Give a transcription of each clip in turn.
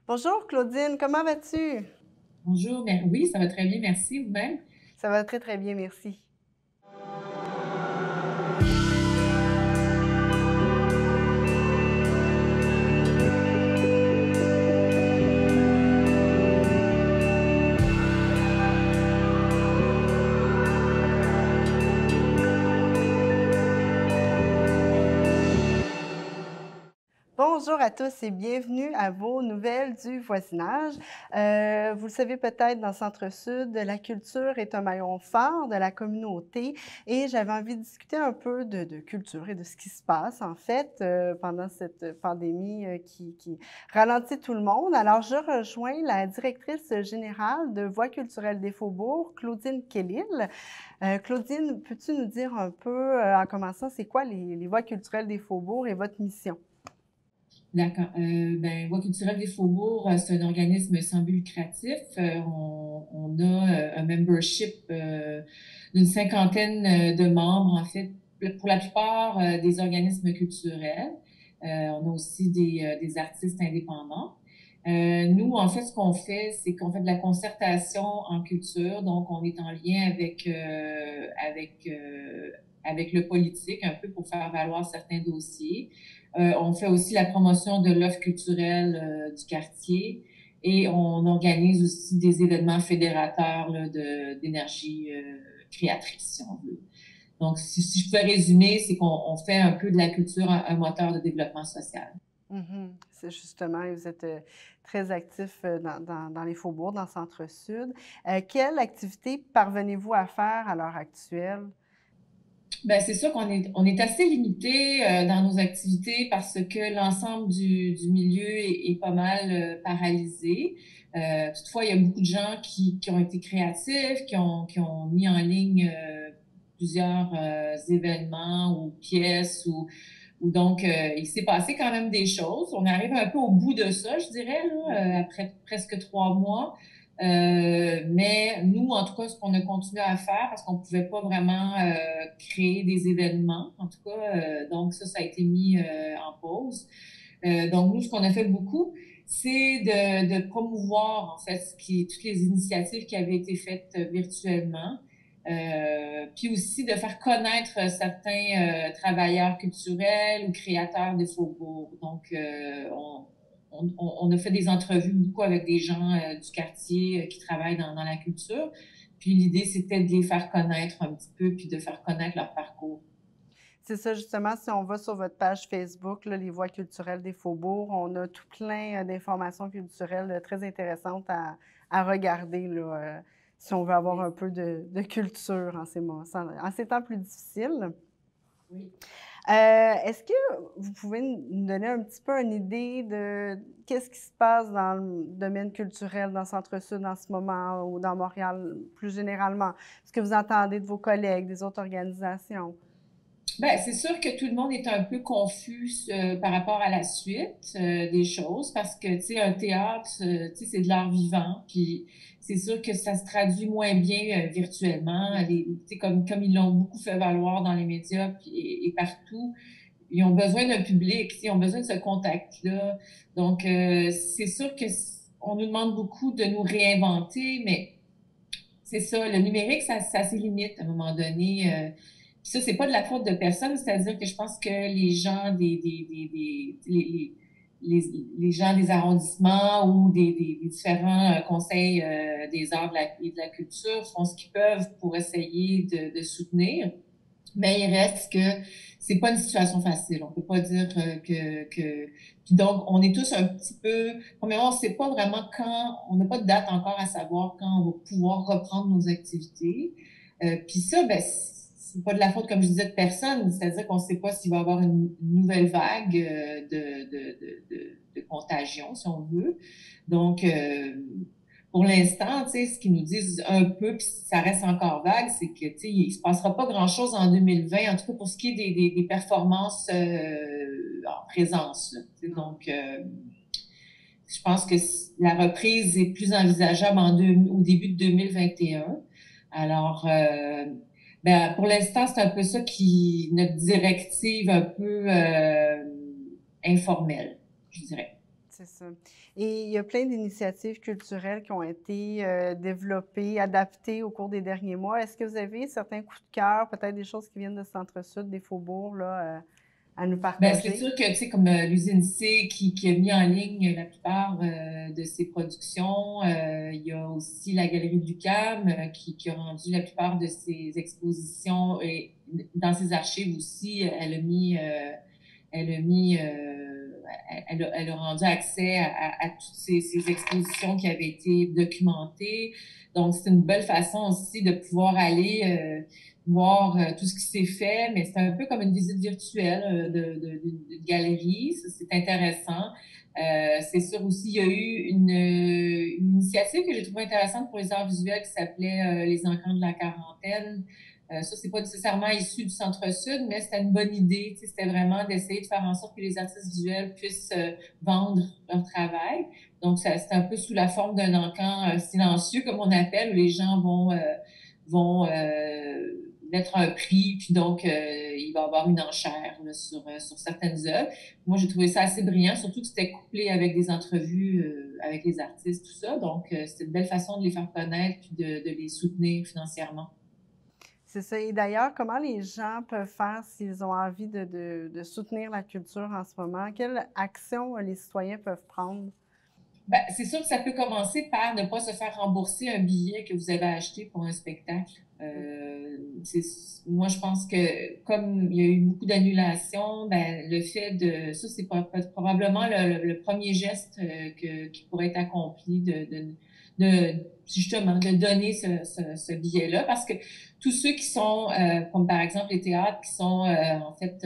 Bonjour Claudine, comment vas-tu? Bonjour, oui, ça va très bien, merci, vous-même? Ça va très très bien, merci. Bonjour à tous et bienvenue à vos nouvelles du voisinage. Vous le savez peut-être, dans le Centre-Sud, la culture est un maillon fort de la communauté et j'avais envie de discuter un peu de culture et de ce qui se passe, en fait, pendant cette pandémie qui ralentit tout le monde. Alors, je rejoins la directrice générale de Voix culturelle des Faubourgs, Claudine Kellil. Claudine, peux-tu nous dire un peu, en commençant, c'est quoi les Voix culturelles des Faubourgs et votre mission? D'accord. Voix culturelle des Faubourgs, c'est un organisme sans but lucratif. On a un membership d'une cinquantaine de membres, en fait, pour la plupart des organismes culturels. On a aussi des artistes indépendants. Nous, en fait, ce qu'on fait, c'est qu'on fait de la concertation en culture. Donc, on est en lien avec le politique, un peu pour faire valoir certains dossiers. On fait aussi la promotion de l'offre culturelle du quartier et on organise aussi des événements fédérateurs d'énergie créatrice, si on veut. Donc, si je pouvais résumer, c'est qu'on fait un peu de la culture un moteur de développement social. Mhm. C'est justement, vous êtes très actif dans les faubourgs, dans le centre-sud. Quelle activité parvenez-vous à faire à l'heure actuelle? Ben, c'est sûr qu'on est assez limité dans nos activités parce que l'ensemble du milieu est pas mal paralysé. Toutefois, il y a beaucoup de gens qui ont été créatifs, qui ont mis en ligne plusieurs événements ou pièces ou donc il s'est passé quand même des choses. On arrive un peu au bout de ça, je dirais, là, après presque 3 mois. Mais nous, en tout cas, ce qu'on a continué à faire, parce qu'on pouvait pas vraiment créer des événements, en tout cas, donc ça a été mis en pause. Donc nous, ce qu'on a fait beaucoup, c'est de promouvoir en fait toutes les initiatives qui avaient été faites virtuellement, puis aussi de faire connaître certains travailleurs culturels ou créateurs des faubourgs. Donc on a fait des entrevues beaucoup avec des gens du quartier qui travaillent dans la culture. Puis l'idée, c'était de les faire connaître un petit peu, puis de faire connaître leur parcours. C'est ça, justement, si on va sur votre page Facebook, là, les Voix culturelles des Faubourgs, on a tout plein d'informations culturelles très intéressantes à regarder, là, si on veut avoir Oui, un peu de culture en ces temps plus difficiles. oui. Est-ce que vous pouvez nous donner un petit peu une idée de qu'est-ce qui se passe dans le domaine culturel dans le Centre-Sud en ce moment ou dans Montréal plus généralement? Ce que vous entendez de vos collègues, des autres organisations? Ben, c'est sûr que tout le monde est un peu confus par rapport à la suite des choses parce que, tu sais, un théâtre, tu sais, c'est de l'art vivant. Puis c'est sûr que ça se traduit moins bien virtuellement. Tu sais, comme ils l'ont beaucoup fait valoir dans les médias et partout, ils ont besoin d'un public, tu sais, ils ont besoin de ce contact-là. Donc, c'est sûr que on nous demande beaucoup de nous réinventer, mais c'est ça, le numérique, ça a ses limites à un moment donné. Puis ça, c'est pas de la faute de personne, c'est-à-dire que je pense que les gens les gens des arrondissements ou des différents conseils des arts et de la culture font ce qu'ils peuvent pour essayer de soutenir. Mais il reste que c'est pas une situation facile. On peut pas dire que... Puis donc, on est tous un petit peu... Premièrement, on sait pas vraiment quand... On n'a pas de date encore à savoir quand on va pouvoir reprendre nos activités. Puis ça, ben, c'est pas de la faute, comme je disais, de personne. C'est-à-dire qu'on sait pas s'il va y avoir une nouvelle vague de contagion, si on veut. Donc, pour l'instant, tu sais, ce qu'ils nous disent un peu, puis ça reste encore vague, c'est que, tu sais, il se passera pas grand-chose en 2020, en tout cas pour ce qui est des performances en présence. Là, Non. donc, je pense que la reprise est plus envisageable au début de 2021. Alors, ben, pour l'instant, c'est un peu ça notre directive un peu informelle, je dirais. C'est ça. Et il y a plein d'initiatives culturelles qui ont été développées, adaptées au cours des derniers mois. Est-ce que vous avez certains coups de cœur, peut-être des choses qui viennent de Centre-Sud, des faubourgs, là, à nous Ben, c'est partager? sûr que, tu sais, comme l'usine C qui a mis en ligne la plupart de ses productions, il y a aussi la Galerie du CAM qui a rendu la plupart de ses expositions et dans ses archives aussi, elle a mis, elle a rendu accès à toutes ces expositions qui avaient été documentées. Donc, c'est une belle façon aussi de pouvoir aller voir tout ce qui s'est fait, mais c'est un peu comme une visite virtuelle d'une galerie. Ça, c'est intéressant. C'est sûr aussi, il y a eu une initiative que j'ai trouvée intéressante pour les arts visuels qui s'appelait Les Encans de la quarantaine. Ça, c'est pas nécessairement issu du Centre-Sud, mais c'était une bonne idée. Tu sais, c'était vraiment d'essayer de faire en sorte que les artistes visuels puissent vendre leur travail. Donc, c'est un peu sous la forme d'un encan silencieux, comme on appelle, où les gens vont mettre un prix, puis donc il va y avoir une enchère là, sur certaines œuvres. Moi, j'ai trouvé ça assez brillant, surtout que c'était couplé avec des entrevues avec les artistes, tout ça. Donc, c'était une belle façon de les faire connaître puis de les soutenir financièrement. C'est ça. Et d'ailleurs, comment les gens peuvent faire s'ils ont envie de soutenir la culture en ce moment? Quelles actions les citoyens peuvent prendre? Ben, c'est sûr que ça peut commencer par ne pas se faire rembourser un billet que vous avez acheté pour un spectacle. C'est, moi, je pense que comme il y a eu beaucoup d'annulations, ben, le fait de ça, c'est probablement le premier geste qui pourrait être accompli justement de donner ce billet-là, parce que tous ceux qui sont, comme par exemple les théâtres qui sont en fait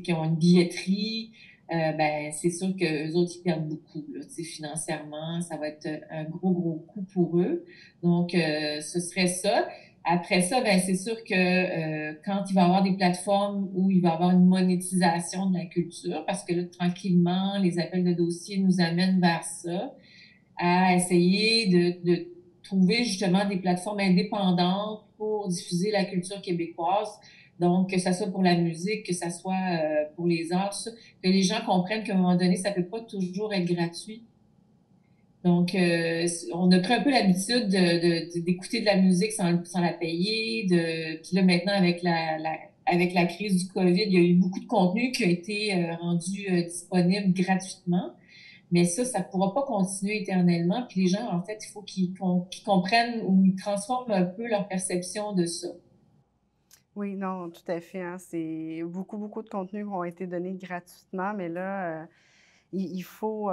qui ont une billetterie, ben, c'est sûr que eux autres, ils perdent beaucoup, là, financièrement. Ça va être un gros coup pour eux. Donc, ce serait ça. Après ça, ben, c'est sûr que quand il va y avoir des plateformes où il va y avoir une monétisation de la culture, parce que là, tranquillement, les appels de dossiers nous amènent vers ça, à essayer de trouver justement des plateformes indépendantes pour diffuser la culture québécoise. Donc, que ça soit pour la musique, que ça soit pour les arts, ça, que les gens comprennent qu'à un moment donné, ça peut pas toujours être gratuit. Donc, on a pris un peu l'habitude d'écouter de la musique sans la payer. Puis là, maintenant, avec la crise du COVID, il y a eu beaucoup de contenu qui a été rendu disponible gratuitement. Mais ça ne pourra pas continuer éternellement. Puis les gens, en fait, il faut qu'ils comprennent ou ils transforment un peu leur perception de ça. Oui, non, tout à fait, hein. C'est beaucoup de contenus qui ont été donnés gratuitement, mais là, il faut,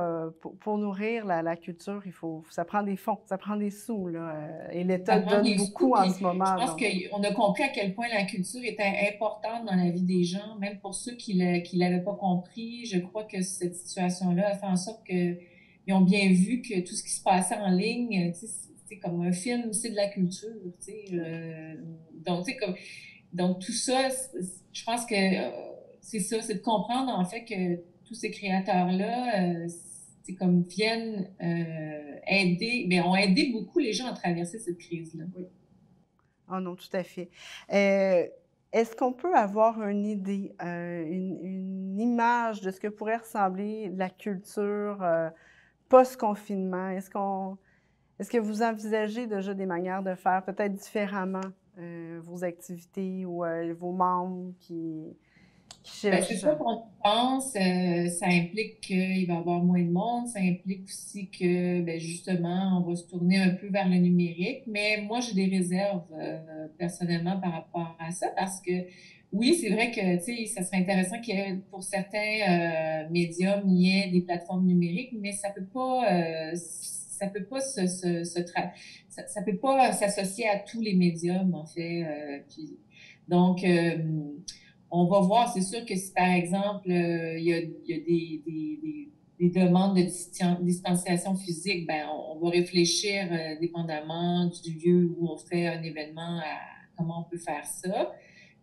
pour nourrir la culture, il faut ça prend des fonds, ça prend des sous, là, et Ça l'État prend donne des sous, beaucoup en puis ce je moment, pense donc qu'on a compris à quel point la culture était importante dans la vie des gens, même pour ceux qui l'avaient pas compris. Je crois que cette situation-là a fait en sorte que ils ont bien vu que tout ce qui se passait en ligne, tu sais, c'est comme un film, c'est de la culture, tu sais. Donc, tu sais, donc tout ça, je pense que c'est ça, c'est de comprendre en fait que tous ces créateurs-là, c'est comme viennent aider, mais ont aidé beaucoup les gens à traverser cette crise-là. oui. Ah non, tout à fait. Heu, Est-ce qu'on peut avoir une idée, une image de ce que pourrait ressembler la culture, post-confinement? Est-ce que vous envisagez déjà des manières de faire peut-être différemment, vos activités ou, vos membres qui Ben, c'est cherchent? ça qu'on pense. Ça implique qu'il va y avoir moins de monde. Ça implique aussi que, ben, justement, on va se tourner un peu vers le numérique. Mais moi, j'ai des réserves personnellement par rapport à ça parce que, oui, c'est vrai que, tu sais, ça serait intéressant qu'il y ait, pour certains médiums, il y ait des plateformes numériques, mais ça peut pas ça peut pas s'associer à tous les médiums, en fait. Donc, on va voir. C'est sûr que si, par exemple, il y a des demandes de distanciation physique, ben, on va réfléchir dépendamment du lieu où on fait un événement à comment on peut faire ça.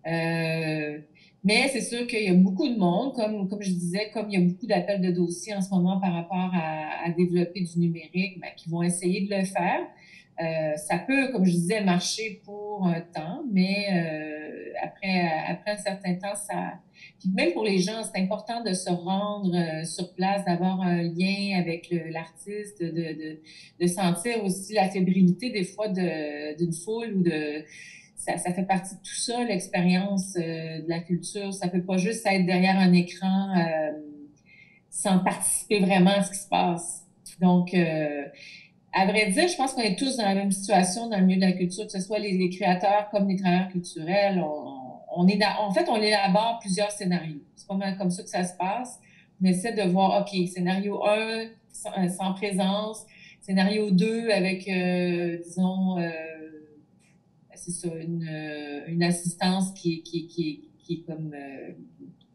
Euh, mais c'est sûr qu'il y a beaucoup de monde, comme je disais, comme il y a beaucoup d'appels de dossiers en ce moment par rapport à développer du numérique, ben, qui vont essayer de le faire. Ça peut, comme je disais, marcher pour un temps, mais après un certain temps, ça... Puis même pour les gens, c'est important de se rendre sur place, d'avoir un lien avec l'artiste, de sentir aussi la fébrilité des fois d'une foule ou de... Ça fait partie de tout ça, l'expérience de la culture. Ça peut pas juste être derrière un écran sans participer vraiment à ce qui se passe. Donc, à vrai dire, je pense qu'on est tous dans la même situation dans le milieu de la culture, que ce soit les créateurs comme les travailleurs culturels. En fait, on élabore plusieurs scénarios. C'est pas mal comme ça que ça se passe. On essaie de voir, OK, scénario 1, sans présence, scénario 2 avec, disons, c'est ça, une assistance qui est comme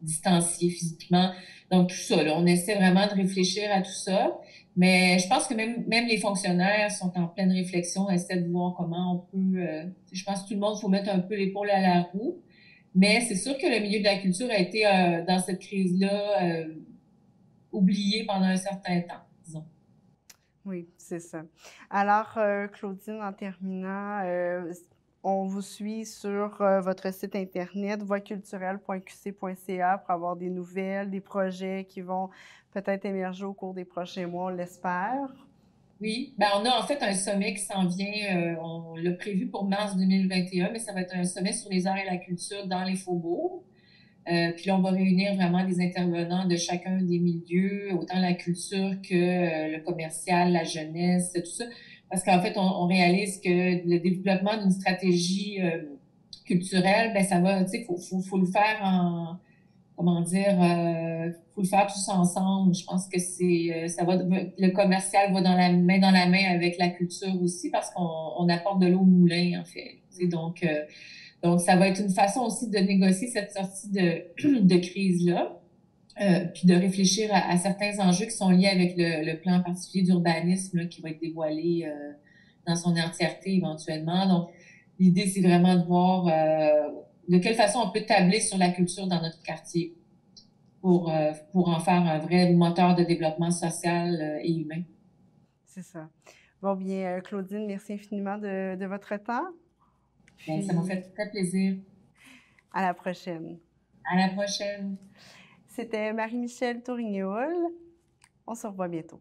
distanciée physiquement. Donc, tout ça, là, on essaie vraiment de réfléchir à tout ça. Mais je pense que même les fonctionnaires sont en pleine réflexion, essaient de voir comment on peut... je pense que tout le monde, il faut mettre un peu l'épaule à la roue. Mais c'est sûr que le milieu de la culture a été, dans cette crise-là, oublié pendant un certain temps, disons. Oui, c'est ça. Alors, Claudine, en terminant, on vous suit sur votre site internet voixculturelle.qc.ca pour avoir des nouvelles, des projets qui vont peut-être émerger au cours des prochains mois, on l'espère. Oui, ben on a en fait un sommet qui s'en vient, on l'a prévu pour mars 2021, mais ça va être un sommet sur les arts et la culture dans les faubourgs. Puis là, on va réunir vraiment des intervenants de chacun des milieux, autant la culture que le commercial, la jeunesse, tout ça. Parce qu'en fait, on réalise que le développement d'une stratégie culturelle, ben ça va, tu sais, faut le faire en, comment dire, faut le faire tous ensemble. Je pense que ça va, le commercial va dans la main avec la culture aussi parce qu'on apporte de l'eau au moulin, en fait. Tu sais, donc, ça va être une façon aussi de négocier cette sortie de crise-là, puis de réfléchir à certains enjeux qui sont liés avec le plan particulier d'urbanisme qui va être dévoilé dans son entièreté éventuellement. Donc, l'idée, c'est vraiment de voir de quelle façon on peut tabler sur la culture dans notre quartier pour en faire un vrai moteur de développement social et humain. C'est ça. Bon, bien, Claudine, merci infiniment de votre temps. Bien, ça m'a Puis, fait très plaisir. à la prochaine. À la prochaine. C'était Marie-Michèle Tourignoul. On se revoit bientôt.